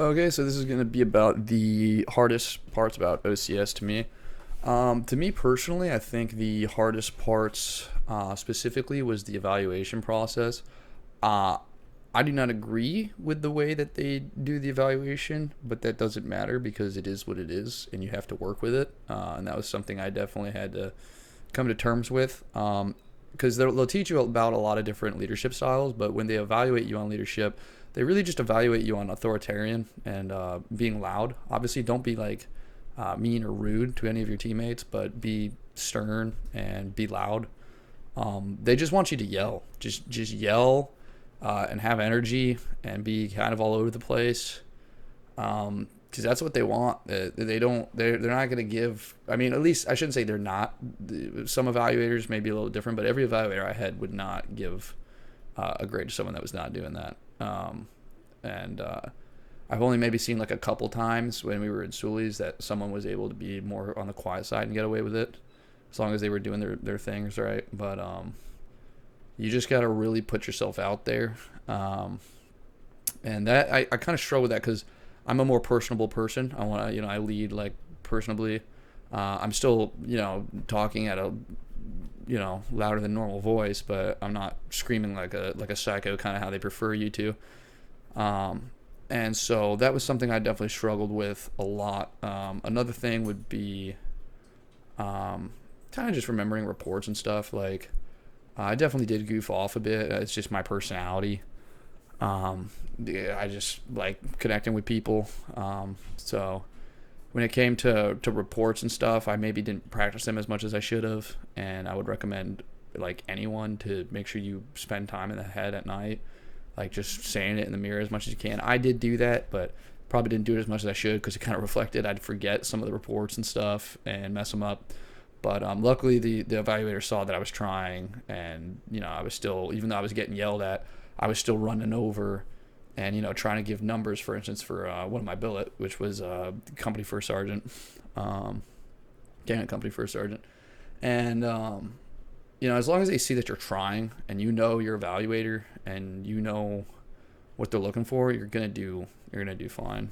Okay, so this is going to be about the hardest parts about OCS to me. To me personally, I think the hardest parts specifically was the evaluation process. Uh, I do not agree with the way that they do the evaluation, but that doesn't matter because it is what it is, and you have to work with it. And that was something I definitely had to come to terms with. Because they'll teach you about a lot of different leadership styles, but when they evaluate you on leadership, they really just evaluate you on authoritarian and being loud. Obviously, don't be like mean or rude to any of your teammates, but be stern and be loud. They just want you to yell, just yell and have energy and be kind of all over the place. Because that's what they want. They don't. They're not going to give. I mean, at least I shouldn't say they're not. Some evaluators may be a little different, but every evaluator I had would not give a grade to someone that was not doing that. And I've only maybe seen like a couple times when we were in Sully's that someone was able to be more on the quiet side and get away with it, as long as they were doing their things right. But you just got to really put yourself out there. And that I kind of struggle with that because I'm a more personable person. I want to, I lead like personably. I'm still, talking at a, louder than normal voice, but I'm not screaming like a psycho, kind of how they prefer you to. And so that was something I definitely struggled with a lot. Another thing would be kind of just remembering reports and stuff. Like I definitely did goof off a bit. It's just my personality. Yeah, I just like connecting with people. So when it came to reports and stuff, I maybe didn't practice them as much as I should have. And I would recommend like anyone to make sure you spend time in the head at night, like just saying it in the mirror as much as you can. I did do that, but probably didn't do it as much as I should because it kind of reflected. I'd forget some of the reports and stuff and mess them up. But luckily, the evaluator saw that I was trying, and I was still, even though I was getting yelled at, I was still running over and trying to give numbers, for instance, for one of my billet, which was company first sergeant, company first sergeant. And as long as they see that you're trying and your evaluator and what they're looking for, you're gonna do fine.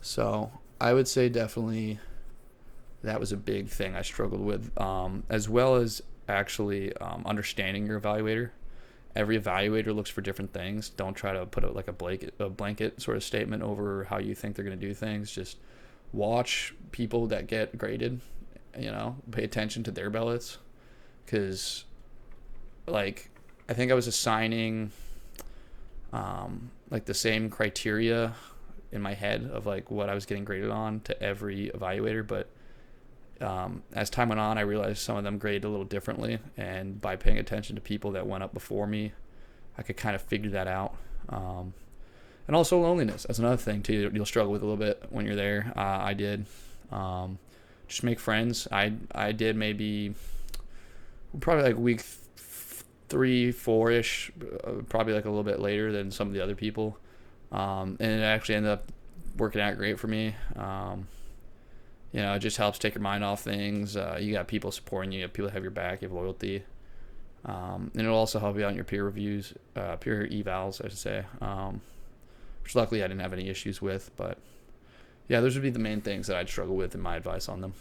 So I would say definitely that was a big thing I struggled with, as well as actually understanding your evaluator. Every evaluator looks for different things. Don't try to put like a blanket sort of statement over how you think they're going to do things. Just watch people that get graded. Pay attention to their billets, because like I think I was assigning like the same criteria in my head of like what I was getting graded on to every evaluator, but as time went on, I realized some of them graded a little differently, and by paying attention to people that went up before me, I could kind of figure that out. And also loneliness. That's another thing too. You'll struggle with a little bit when you're there. I did. Just make friends. I did maybe probably like week 3, 4-ish, probably like a little bit later than some of the other people. And it actually ended up working out great for me. It just helps take your mind off things. You got people supporting you. You have people that have your back. You have loyalty. And it'll also help you out in your peer reviews, peer evals, I should say, which luckily I didn't have any issues with. But, yeah, those would be the main things that I'd struggle with in my advice on them.